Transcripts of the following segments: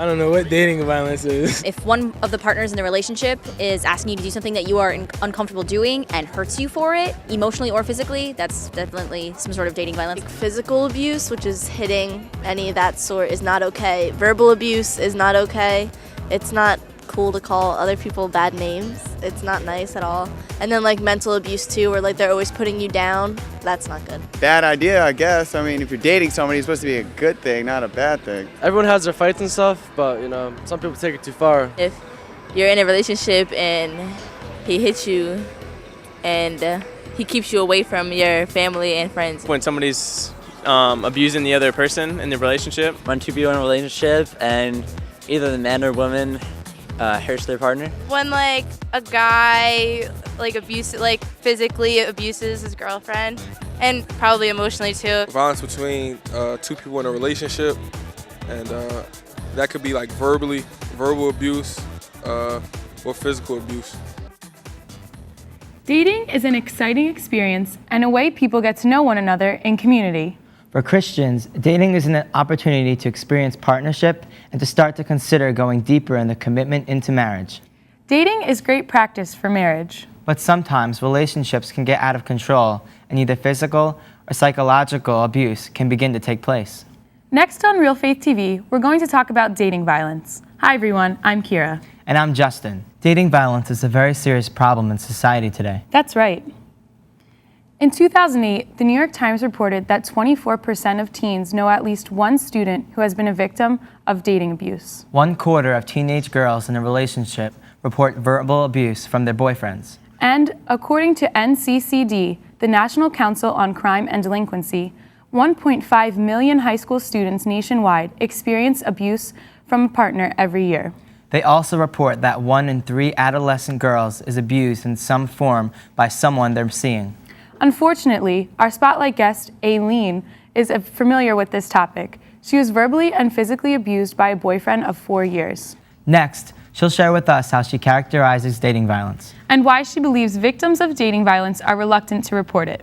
I don't know what dating violence is. If one of the partners in the relationship is asking you to do something that you are uncomfortable doing and hurts you for it, emotionally or physically, that's definitely some sort of dating violence. Physical abuse, which is hitting, any of that sort, is not okay. Verbal abuse is not okay. It's not cool to call other people bad names. It's not nice at all. And then like mental abuse too, where like they're always putting you down. That's not good. Bad idea, I guess. I mean, if you're dating somebody, it's supposed to be a good thing, not a bad thing. Everyone has their fights and stuff, but you know, some people take it too far. If you're in a relationship and he hits you and he keeps you away from your family and friends. When somebody's abusing the other person in the relationship. When two people are in a relationship and either the man or woman hurts their partner. When like a guy physically abuses his girlfriend, and probably emotionally too. Violence between two people in a relationship, and that could be like verbal abuse or physical abuse. Dating is an exciting experience and a way people get to know one another in community. For Christians, dating is an opportunity to experience partnership and to start to consider going deeper in the commitment into marriage. Dating is great practice for marriage. But sometimes relationships can get out of control and either physical or psychological abuse can begin to take place. Next on Realfaith TV, we're going to talk about dating violence. Hi everyone, I'm Kira. And I'm Justin. Dating violence is a very serious problem in society today. That's right. In 2008, the New York Times reported that 24% of teens know at least one student who has been a victim of dating abuse. 1/4 of teenage girls in a relationship report verbal abuse from their boyfriends. And according to NCCD, the National Council on Crime and Delinquency, 1.5 million high school students nationwide experience abuse from a partner every year. They also report that 1 in 3 adolescent girls is abused in some form by someone they're seeing. Unfortunately, our spotlight guest, Aileen, is familiar with this topic. She was verbally and physically abused by a boyfriend of 4 years. Next, she'll share with us how she characterizes dating violence. And why she believes victims of dating violence are reluctant to report it.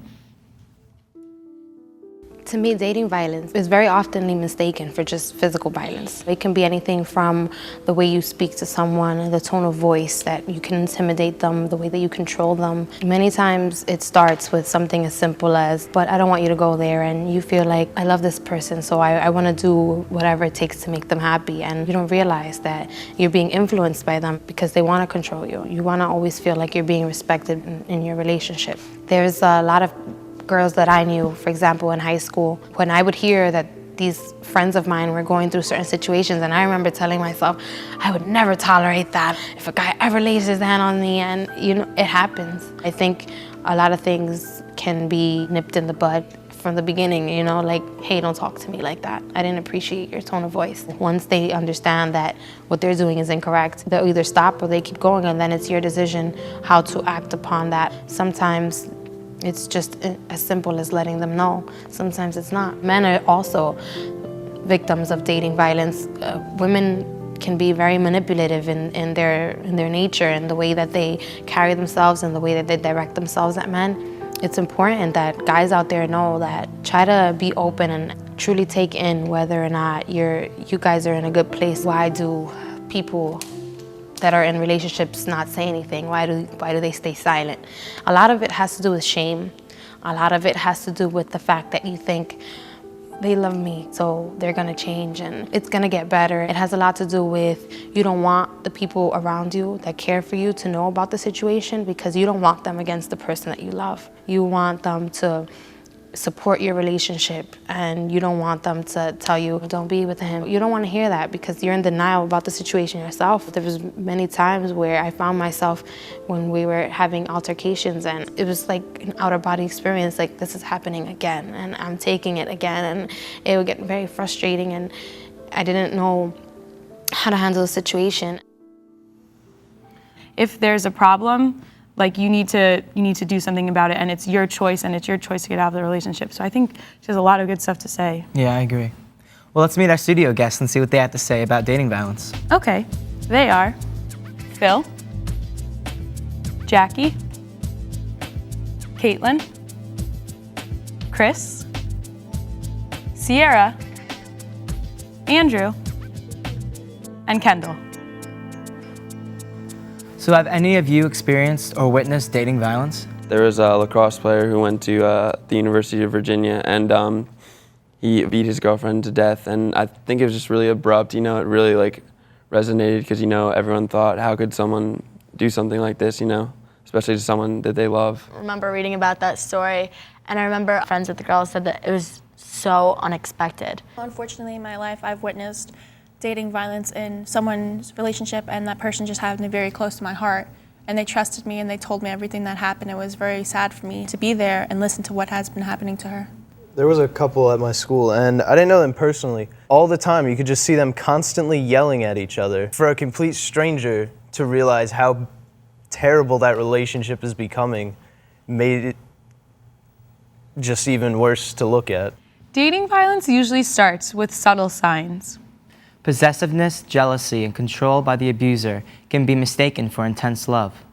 To me, dating violence is very oftenly mistaken for just physical violence. It can be anything from the way you speak to someone, the tone of voice that you can intimidate them, the way that you control them. Many times it starts with something as simple as, but I don't want you to go there, and you feel like, I love this person, so I want to do whatever it takes to make them happy, and you don't realize that you're being influenced by them because they want to control you. You want to always feel like you're being respected in your relationship. There's a lot of girls that I knew, for example, in high school, when I would hear that these friends of mine were going through certain situations, and I remember telling myself, I would never tolerate that if a guy ever lays his hand on me, and you know, it happens. I think a lot of things can be nipped in the bud from the beginning, you know, like, hey, don't talk to me like that. I didn't appreciate your tone of voice. Once they understand that what they're doing is incorrect, they'll either stop or they keep going, and then it's your decision how to act upon that. Sometimes it's just as simple as letting them know. Sometimes it's not. Men are also victims of dating violence. Women can be very manipulative in their nature and the way that they carry themselves and the way that they direct themselves at men. It's important that guys out there know that. Try to be open and truly take in whether or not you guys are in a good place. Why do people that are in relationships not say anything? Why do they stay silent? A lot of it has to do with shame. A lot of it has to do with the fact that you think they love me, so they're gonna change and it's gonna get better. It has a lot to do with you don't want the people around you that care for you to know about the situation because you don't want them against the person that you love. You want them to support your relationship, and you don't want them to tell you, don't be with him. You don't want to hear that because you're in denial about the situation yourself. There was many times where I found myself when we were having altercations, and it was like an out-of-body experience, like this is happening again, and I'm taking it again, and it would get very frustrating, and I didn't know how to handle the situation. If there's a problem, like you need to do something about it, and it's your choice to get out of the relationship. So I think she has a lot of good stuff to say. Yeah, I agree. Well, let's meet our studio guests and see what they have to say about dating violence. Okay, they are Phil, Jackie, Caitlin, Chris, Sierra, Andrew, and Kendall. So have any of you experienced or witnessed dating violence? There was a lacrosse player who went to the University of Virginia, and he beat his girlfriend to death. And I think it was just really abrupt. You know, it really like resonated because, you know, everyone thought, how could someone do something like this, you know, especially to someone that they love. I remember reading about that story, and I remember friends with the girl said that it was so unexpected. Unfortunately, in my life, I've witnessed dating violence in someone's relationship, and that person just happened very close to my heart. And they trusted me, and they told me everything that happened. It was very sad for me to be there and listen to what has been happening to her. There was a couple at my school, and I didn't know them personally. All the time, you could just see them constantly yelling at each other. For a complete stranger to realize how terrible that relationship is becoming made it just even worse to look at. Dating violence usually starts with subtle signs. Possessiveness, jealousy, and control by the abuser can be mistaken for intense love.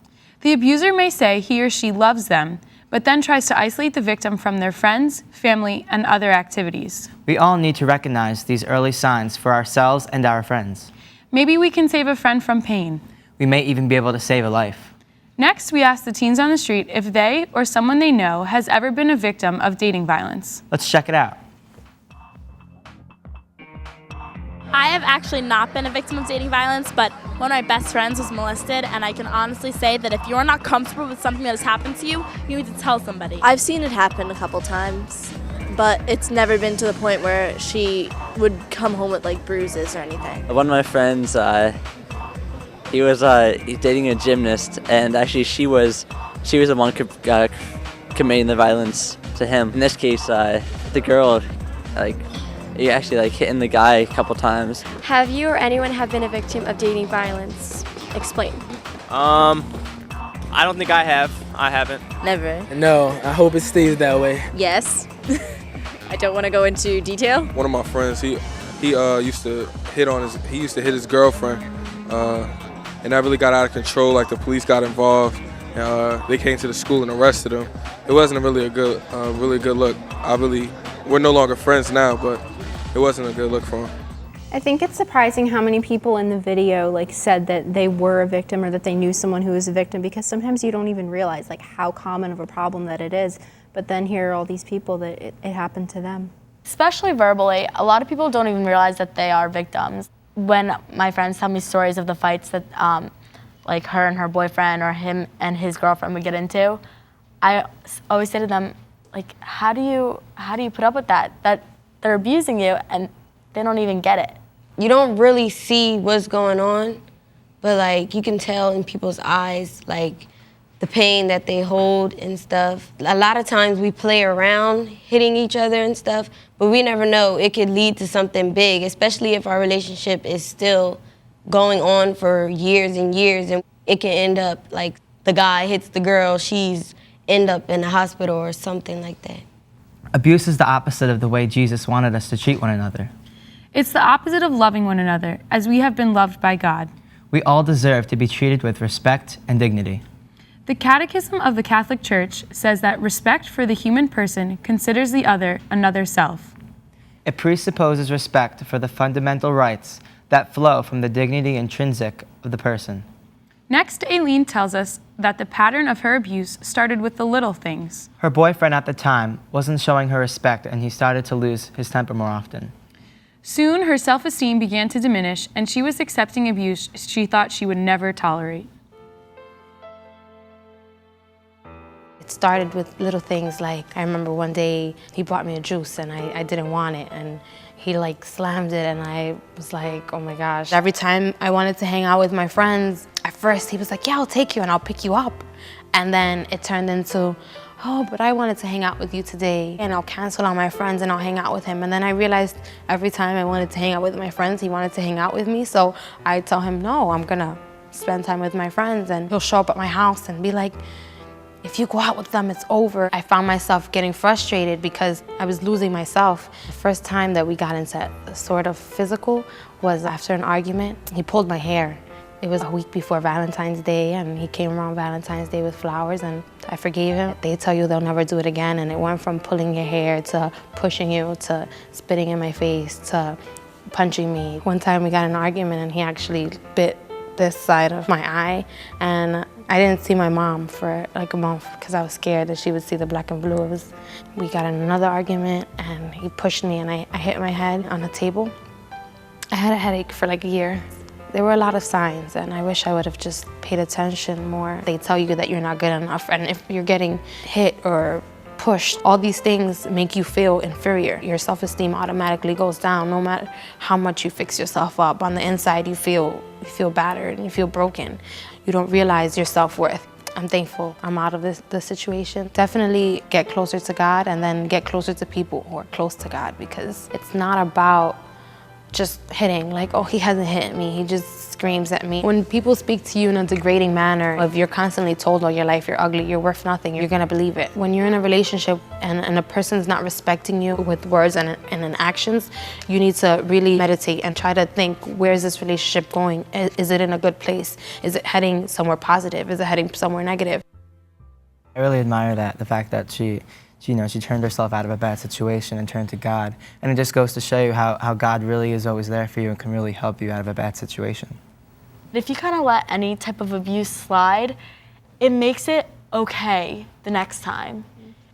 The abuser may say he or she loves them, but then tries to isolate the victim from their friends, family, and other activities. We all need to recognize these early signs for ourselves and our friends. Maybe we can save a friend from pain. We may even be able to save a life. Next, we ask the teens on the street if they or someone they know has ever been a victim of dating violence. Let's check it out. I have actually not been a victim of dating violence, but one of my best friends was molested, and I can honestly say that if you're not comfortable with something that has happened to you, you need to tell somebody. I've seen it happen a couple times, but it's never been to the point where she would come home with like bruises or anything. One of my friends, he was dating a gymnast, and actually she was the one committing the violence to him. In this case, the girl, he actually hitting the guy a couple times. Have you or anyone have been a victim of dating violence? Explain. I don't think I have. I haven't. Never. No, I hope it stays that way. Yes. I don't want to go into detail. One of my friends, he used to hit his girlfriend, and that really got out of control. Like the police got involved. They came to the school and arrested him. It wasn't really a good look. We're no longer friends now, but it wasn't a good look for him. I think it's surprising how many people in the video said that they were a victim or that they knew someone who was a victim, because sometimes you don't even realize how common of a problem that it is. But then here are all these people that it happened to them. Especially verbally, a lot of people don't even realize that they are victims. When my friends tell me stories of the fights that her and her boyfriend or him and his girlfriend would get into, I always say to them, how do you put up with that? That they're abusing you and they don't even get it. You don't really see what's going on, but you can tell in people's eyes the pain that they hold and stuff. A lot of times we play around hitting each other and stuff, but we never know. It could lead to something big, especially if our relationship is still going on for years and years, and it can end up the guy hits the girl, she's end up in the hospital or something like that. Abuse is the opposite of the way Jesus wanted us to treat one another. It's the opposite of loving one another, as we have been loved by God. We all deserve to be treated with respect and dignity. The Catechism of the Catholic Church says that respect for the human person considers the other another self. It presupposes respect for the fundamental rights that flow from the dignity intrinsic of the person. Next, Aileen tells us that the pattern of her abuse started with the little things. Her boyfriend at the time wasn't showing her respect, and he started to lose his temper more often. Soon, her self-esteem began to diminish, and she was accepting abuse she thought she would never tolerate. It started with little things I remember one day he brought me a juice and I didn't want it, and he slammed it, and I was like, oh my gosh. Every time I wanted to hang out with my friends, at first he was like, yeah, I'll take you and I'll pick you up. And then it turned into, oh, but I wanted to hang out with you today, and I'll cancel on my friends and I'll hang out with him. And then I realized every time I wanted to hang out with my friends, he wanted to hang out with me. So I tell him, no, I'm gonna spend time with my friends, and he'll show up at my house and be like, if you go out with them, it's over. I found myself getting frustrated because I was losing myself. The first time that we got into sort of physical was after an argument. He pulled my hair. It was a week before Valentine's Day, and he came around Valentine's Day with flowers, and I forgave him. They tell you they'll never do it again, and it went from pulling your hair to pushing you to spitting in my face to punching me. One time we got in an argument and he actually bit this side of my eye, and I didn't see my mom for like a month because I was scared that she would see the black and blue. We got in another argument and he pushed me and I hit my head on a table. I had a headache for like a year. There were a lot of signs and I wish I would have just paid attention more. They tell you that you're not good enough, and if you're getting hit or pushed, all these things make you feel inferior. Your self-esteem automatically goes down no matter how much you fix yourself up. On the inside, you feel battered and you feel broken. You don't realize your self-worth. I'm thankful I'm out of this situation. Definitely get closer to God and then get closer to people who are close to God, because it's not about just hitting, like, oh, he hasn't hit me, he just screams at me. When people speak to you in a degrading manner, if you're constantly told all your life you're ugly, you're worth nothing, you're gonna believe it. When you're in a relationship and a person's not respecting you with words and in actions, you need to really meditate and try to think, where's this relationship going? Is it in a good place? Is it heading somewhere positive? Is it heading somewhere negative? I really admire that, the fact that she turned herself out of a bad situation and turned to God. And it just goes to show you how God really is always there for you and can really help you out of a bad situation. If you kind of let any type of abuse slide, it makes it okay the next time.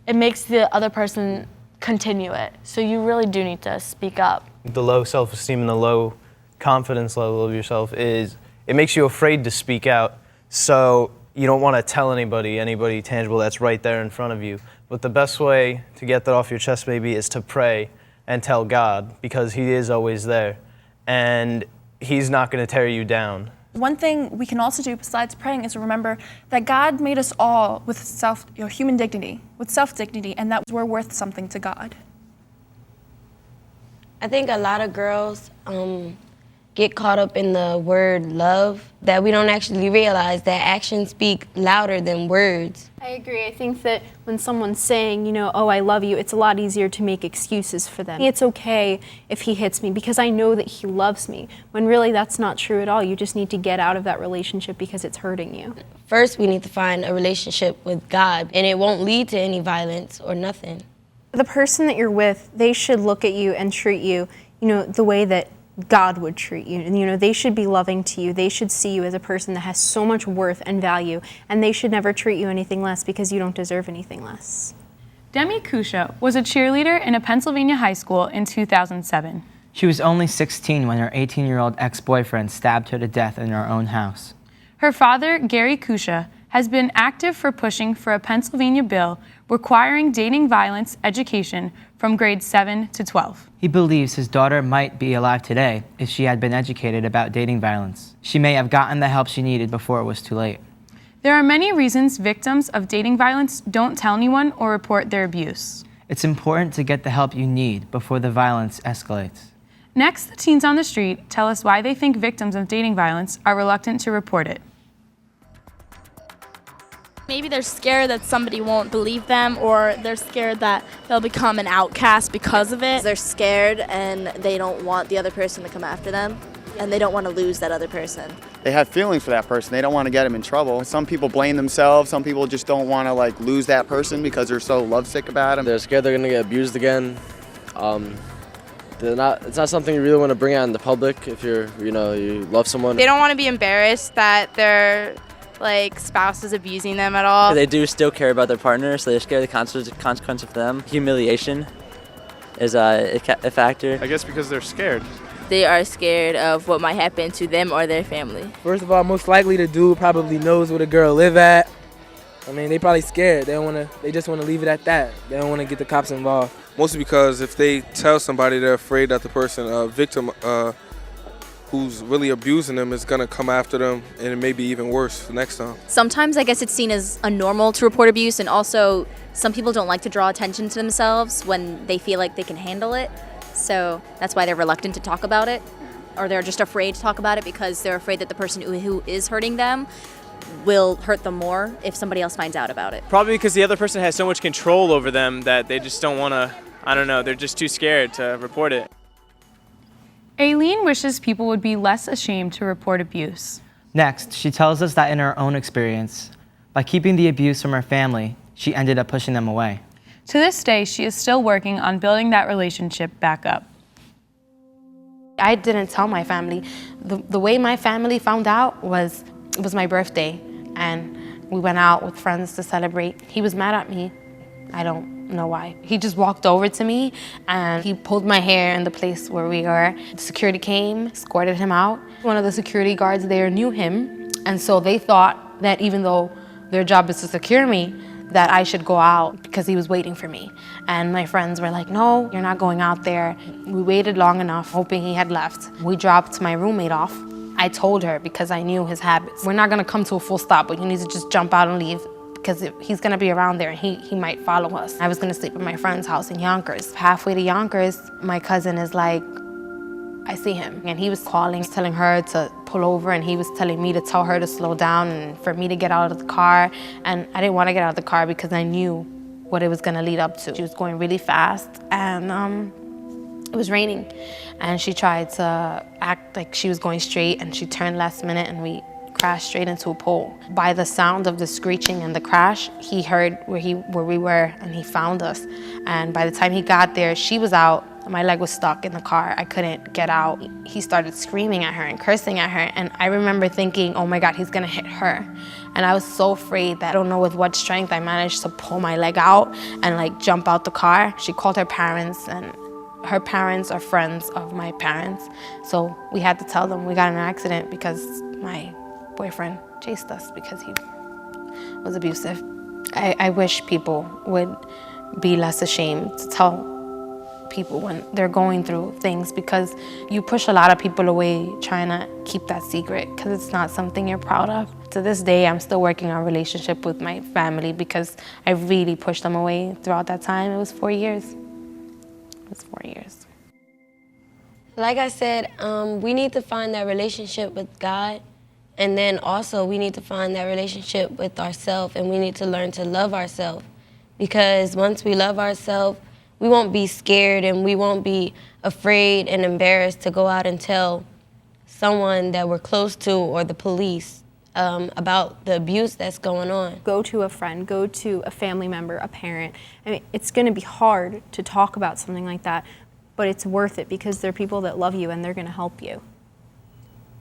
It makes the other person continue it. So you really do need to speak up. The low self-esteem and the low confidence level of yourself it makes you afraid to speak out. So you don't want to tell anybody tangible that's right there in front of you. But the best way to get that off your chest maybe is to pray and tell God, because he is always there and he's not going to tear you down. One thing we can also do besides praying is remember that God made us all with human dignity, with self-dignity, and that we're worth something to God. I think a lot of girls get caught up in the word love, that we don't actually realize that actions speak louder than words. I agree. I think that when someone's saying, oh, I love you, it's a lot easier to make excuses for them. It's okay if he hits me because I know that he loves me, when really that's not true at all. You just need to get out of that relationship because it's hurting you. First, we need to find a relationship with God, and it won't lead to any violence or nothing. The person that you're with, they should look at you and treat you, the way that God would treat you. And, they should be loving to you. They should see you as a person that has so much worth and value, and they should never treat you anything less because you don't deserve anything less. Demi Kusha was a cheerleader in a Pennsylvania high school in 2007. She was only 16 when her 18-year-old ex-boyfriend stabbed her to death in her own house. Her father, Gary Kusha, has been active for pushing for a Pennsylvania bill requiring dating violence education from grades 7 to 12. He believes his daughter might be alive today if she had been educated about dating violence. She may have gotten the help she needed before it was too late. There are many reasons victims of dating violence don't tell anyone or report their abuse. It's important to get the help you need before the violence escalates. Next, the teens on the street tell us why they think victims of dating violence are reluctant to report it. Maybe they're scared that somebody won't believe them, or they're scared that they'll become an outcast because of it. They're scared and they don't want the other person to come after them, and they don't want to lose that other person. They have feelings for that person. They don't want to get them in trouble. Some people blame themselves. Some people just don't want to lose that person because they're so lovesick about them. They're scared they're going to get abused again. It's not something you really want to bring out in the public if you love someone. They don't want to be embarrassed that their spouse is abusing them at all. They do still care about their partner, so they're scared of the consequence of them. Humiliation is a factor. I guess because they're scared. They are scared of what might happen to them or their family. First of all, most likely the dude probably knows where the girl live at. They probably scared. They just want to leave it at that. They don't want to get the cops involved. Mostly because if they tell somebody, they're afraid that the person, victim, who's really abusing them is gonna come after them, and it may be even worse the next time. Sometimes I guess it's seen as a normal to report abuse, and also some people don't like to draw attention to themselves when they feel like they can handle it. So that's why they're reluctant to talk about it, or they're just afraid to talk about it because they're afraid that the person who is hurting them will hurt them more if somebody else finds out about it. Probably because the other person has so much control over them that they just don't want to, they're just too scared to report it. Aileen wishes people would be less ashamed to report abuse. Next, she tells us that in her own experience, by keeping the abuse from her family, she ended up pushing them away. To this day, she is still working on building that relationship back up. I didn't tell my family. The way my family found out was, it was my birthday, and we went out with friends to celebrate. He was mad at me. I don't know why. He just walked over to me and he pulled my hair in the place where we were. The security came, escorted him out. One of the security guards there knew him, and so they thought that even though their job is to secure me, that I should go out because he was waiting for me. And my friends were like, no, you're not going out there. We waited long enough, hoping he had left. We dropped my roommate off. I told her, because I knew his habits, we're not gonna come to a full stop, but you need to just jump out and leave, because he's gonna be around there and he might follow us. I was gonna sleep at my friend's house in Yonkers. Halfway to Yonkers, my cousin is like, I see him. And he was calling, telling her to pull over, and he was telling me to tell her to slow down and for me to get out of the car. And I didn't want to get out of the car because I knew what it was gonna lead up to. She was going really fast, and it was raining. And she tried to act like she was going straight, and she turned last minute, and we crashed straight into a pole. By the sound of the screeching and the crash, he heard where we were, and he found us. And by the time he got there, she was out. My leg was stuck in the car. I couldn't get out. He started screaming at her and cursing at her, and I remember thinking, oh my God, he's gonna hit her. And I was so afraid that I don't know with what strength I managed to pull my leg out and like jump out the car. She called her parents, and her parents are friends of my parents. So we had to tell them we got in an accident because my boyfriend chased us because he was abusive. I wish people would be less ashamed to tell people when they're going through things, because you push a lot of people away trying to keep that secret because it's not something you're proud of. To this day, I'm still working on a relationship with my family because I really pushed them away throughout that time. It was 4 years. It was 4 years. Like I said, we need to find that relationship with God, and then also we need to find that relationship with ourselves, and we need to learn to love ourselves, because once we love ourselves, we won't be scared and we won't be afraid and embarrassed to go out and tell someone that we're close to or the police about the abuse that's going on. Go to a friend, go to a family member, a parent. I mean, it's going to be hard to talk about something like that, but it's worth it because they're people that love you and they're going to help you.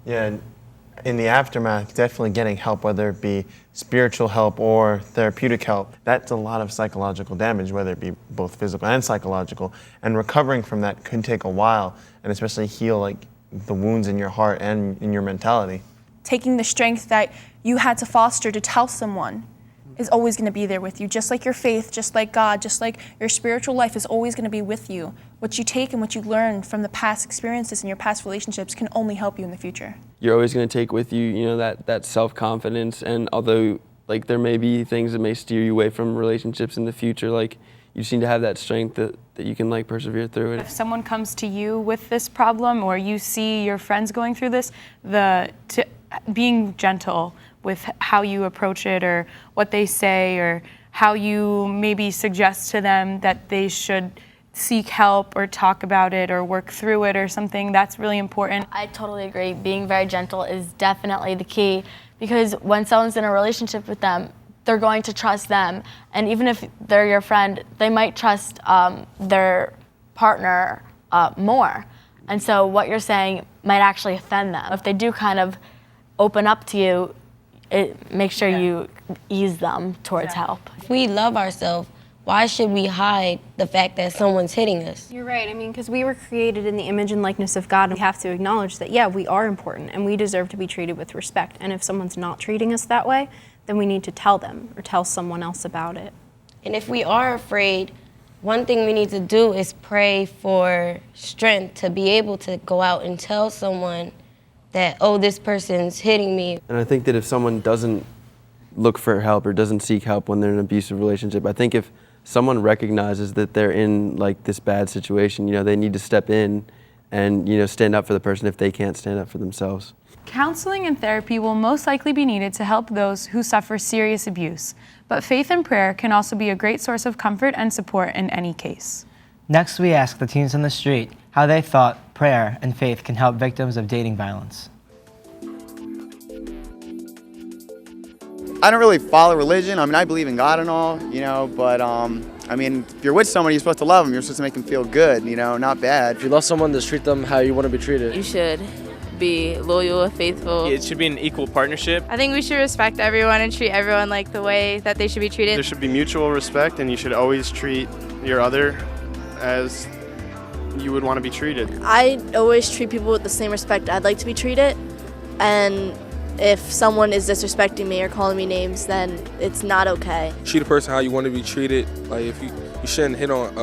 Yeah, and in the aftermath, definitely getting help, whether it be spiritual help or therapeutic help, that's a lot of psychological damage, whether it be both physical and psychological. And recovering from that can take a while, and especially heal like the wounds in your heart and in your mentality. Taking the strength that you had to foster to tell someone is always going to be there with you, just like your faith, just like God, just like your spiritual life is always going to be with you. What you take and what you learn from the past experiences and your past relationships can only help you in the future. You're always going to take with you, you know, that self-confidence, and although like there may be things that may steer you away from relationships in the future, like you just need to have that strength that you can like persevere through it. If someone comes to you with this problem, or you see your friends going through this, being gentle with how you approach it, or what they say, or how you maybe suggest to them that they should seek help or talk about it or work through it or something, that's really important. I totally agree. Being very gentle is definitely the key, because when someone's in a relationship with them, they're going to trust them. And even if they're your friend, they might trust their partner more. And so what you're saying might actually offend them. If they do kind of open up to you, make sure you ease them towards help. If we love ourselves, why should we hide the fact that someone's hitting us? You're right. I mean, because we were created in the image and likeness of God, and we have to acknowledge that, yeah, we are important and we deserve to be treated with respect. And if someone's not treating us that way, then we need to tell them or tell someone else about it. And if we are afraid, one thing we need to do is pray for strength to be able to go out and tell someone that, oh, this person's hitting me. And I think that if someone doesn't look for help or doesn't seek help when they're in an abusive relationship, I think if someone recognizes that they're in like this bad situation, you know, they need to step in and, you know, stand up for the person if they can't stand up for themselves. Counseling and therapy will most likely be needed to help those who suffer serious abuse, but faith and prayer can also be a great source of comfort and support in any case. Next, we asked the teens on the street how they thought prayer and faith can help victims of dating violence. I don't really follow religion. I mean, I believe in God and all, you know, but I I mean, if you're with somebody, you're supposed to love them. You're supposed to make them feel good, you know, not bad. If you love someone, just treat them how you want to be treated. You should be loyal, faithful. It should be an equal partnership. I think we should respect everyone and treat everyone like the way that they should be treated. There should be mutual respect, and you should always treat your other as you would want to be treated. I always treat people with the same respect I'd like to be treated, and if someone is disrespecting me or calling me names, then it's not okay. Treat a person how you want to be treated. Like if you shouldn't hit on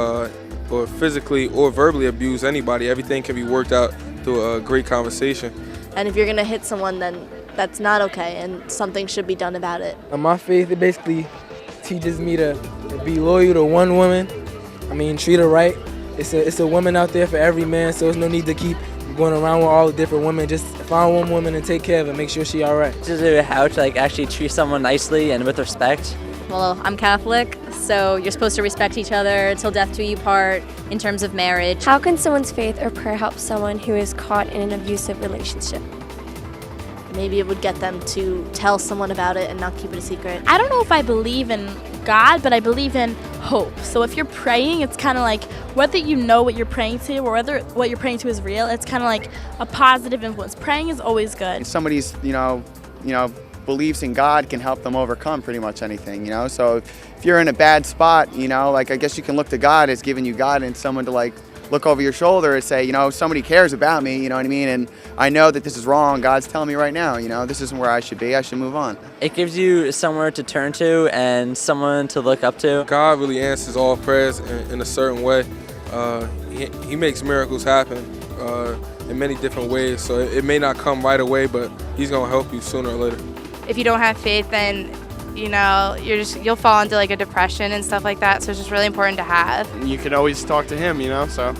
or physically or verbally abuse anybody. Everything can be worked out through a great conversation. And if you're gonna hit someone, then that's not okay, and something should be done about it. My faith, it basically teaches me to be loyal to one woman. I mean, treat her right. It's a woman out there for every man, so there's no need to keep going around with all the different women. Just find one woman and take care of her, make sure she's all right. Just how to actually treat someone nicely and with respect. Well, I'm Catholic, so you're supposed to respect each other till death do you part in terms of marriage. How can someone's faith or prayer help someone who is caught in an abusive relationship? Maybe it would get them to tell someone about it and not keep it a secret. I don't know if I believe in God, but I believe in hope. So if you're praying, it's kind of like whether you know what you're praying to or whether what you're praying to is real, it's kind of like a positive influence. Praying is always good. Somebody's, beliefs in God can help them overcome pretty much anything, So if you're in a bad spot, I guess you can look to God as giving you guidance, someone to look over your shoulder and say, somebody cares about me, you know what I mean? And I know that this is wrong. God's telling me right now, this isn't where I should be. I should move on. It gives you somewhere to turn to and someone to look up to. God really answers all prayers in a certain way. He makes miracles happen in many different ways. So it may not come right away, but He's going to help you sooner or later. If you don't have faith, then you'll fall into a depression and stuff like that. So it's just really important to have. You can always talk to Him, so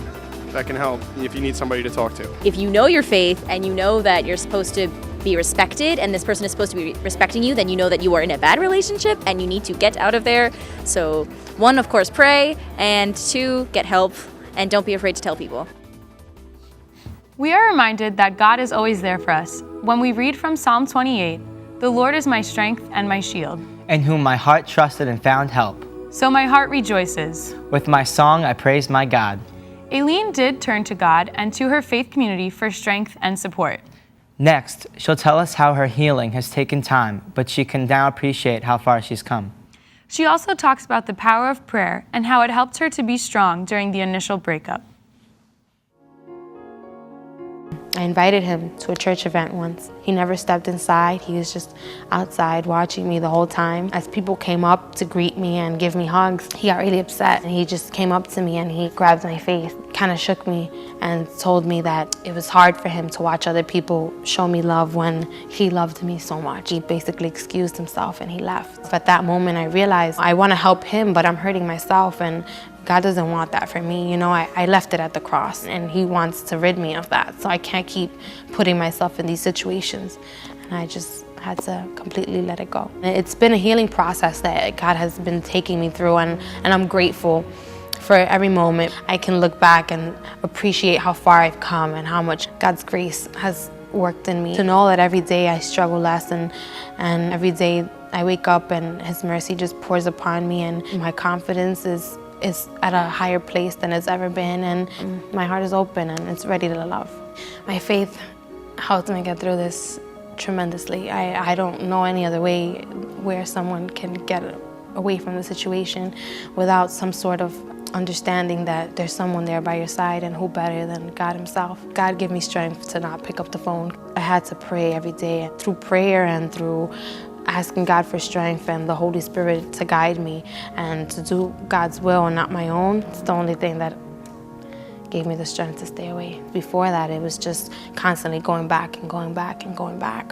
that can help if you need somebody to talk to. If you know your faith and you know that you're supposed to be respected and this person is supposed to be respecting you, then you know that you are in a bad relationship and you need to get out of there. So 1, of course, pray, and 2, get help, and don't be afraid to tell people. We are reminded that God is always there for us when we read from Psalm 28, "The Lord is my strength and my shield, in whom my heart trusted and found help. so my heart rejoices. With my song I praise my God." Aileen did turn to God and to her faith community for strength and support. Next, she'll tell us how her healing has taken time, but she can now appreciate how far she's come. She also talks about the power of prayer and how it helped her to be strong during the initial breakup. I invited him to a church event once. He never stepped inside. He was just outside watching me the whole time. As people came up to greet me and give me hugs, he got really upset. And he just came up to me and he grabbed my face, kind of shook me and told me that it was hard for him to watch other people show me love when he loved me so much. He basically excused himself and he left. At that moment, I realized I want to help him, but I'm hurting myself, and God doesn't want that for me. I left it at the cross, and He wants to rid me of that. So I can't keep putting myself in these situations. And I just had to completely let it go. It's been a healing process that God has been taking me through, and I'm grateful for every moment. I can look back and appreciate how far I've come and how much God's grace has worked in me. To know that every day I struggle less, and every day I wake up and His mercy just pours upon me, and my confidence is at a higher place than it's ever been, and my heart is open and it's ready to love. My faith helped me get through this tremendously. I don't know any other way where someone can get away from the situation without some sort of understanding that there's someone there by your side, and who better than God Himself. God gave me strength to not pick up the phone. I had to pray every day. Through prayer and through asking God for strength and the Holy Spirit to guide me and to do God's will and not my own, it's the only thing that gave me the strength to stay away. Before that, it was just constantly going back and going back and going back.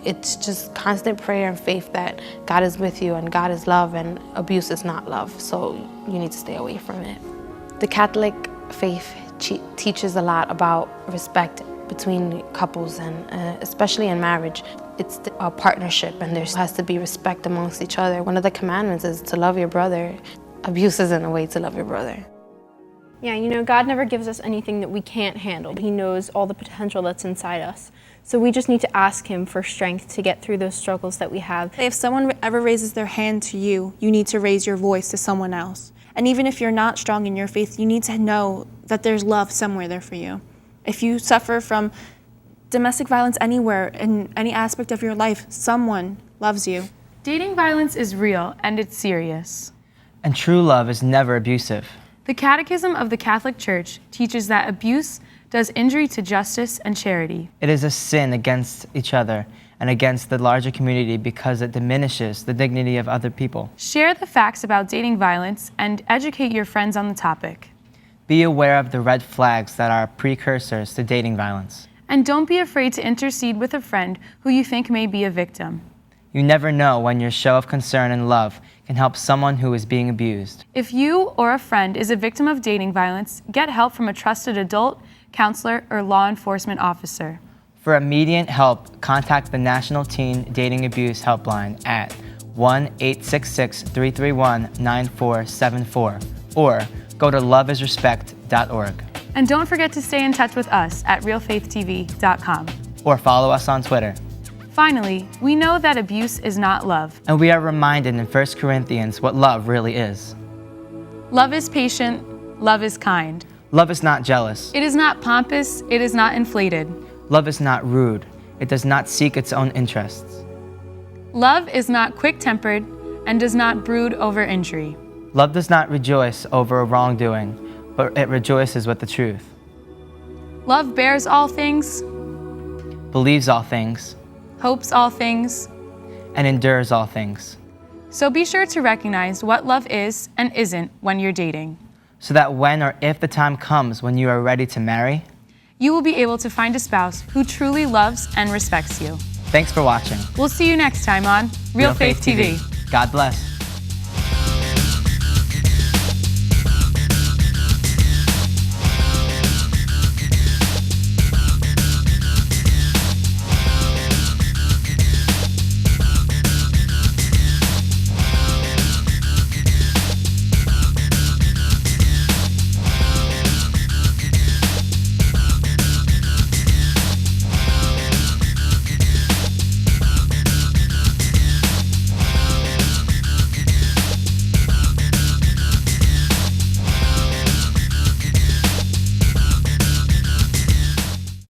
It's just constant prayer and faith that God is with you, and God is love, and abuse is not love, so you need to stay away from it. The Catholic faith teaches a lot about respect between couples, and especially in marriage. It's a partnership, and there has to be respect amongst each other. One of the commandments is to love your brother. Abuse isn't a way to love your brother. Yeah, God never gives us anything that we can't handle. He knows all the potential that's inside us. So we just need to ask him for strength to get through those struggles that we have. If someone ever raises their hand to you, you need to raise your voice to someone else. And even if you're not strong in your faith, you need to know that there's love somewhere there for you. If you suffer from domestic violence anywhere, in any aspect of your life, someone loves you. Dating violence is real and it's serious. And true love is never abusive. The Catechism of the Catholic Church teaches that abuse does injury to justice and charity. It is a sin against each other and against the larger community because it diminishes the dignity of other people. Share the facts about dating violence and educate your friends on the topic. Be aware of the red flags that are precursors to dating violence. And don't be afraid to intercede with a friend who you think may be a victim. You never know when your show of concern and love can help someone who is being abused. If you or a friend is a victim of dating violence, get help from a trusted adult, counselor, or law enforcement officer. For immediate help, contact the National Teen Dating Abuse Helpline at 1-866-331-9474 or go to loveisrespect.org. And don't forget to stay in touch with us at realfaithtv.com. Or follow us on Twitter. Finally, we know that abuse is not love. And we are reminded in 1 Corinthians what love really is. Love is patient, love is kind. Love is not jealous. It is not pompous, it is not inflated. Love is not rude. It does not seek its own interests. Love is not quick-tempered and does not brood over injury. Love does not rejoice over a wrongdoing, but it rejoices with the truth. Love bears all things, Believes all things, hopes all things, and endures all things. So be sure to recognize what love is and isn't when you're dating. So that when or if the time comes when you are ready to marry, you will be able to find a spouse who truly loves and respects you. Thanks for watching. We'll see you next time on Real Faith TV. God bless.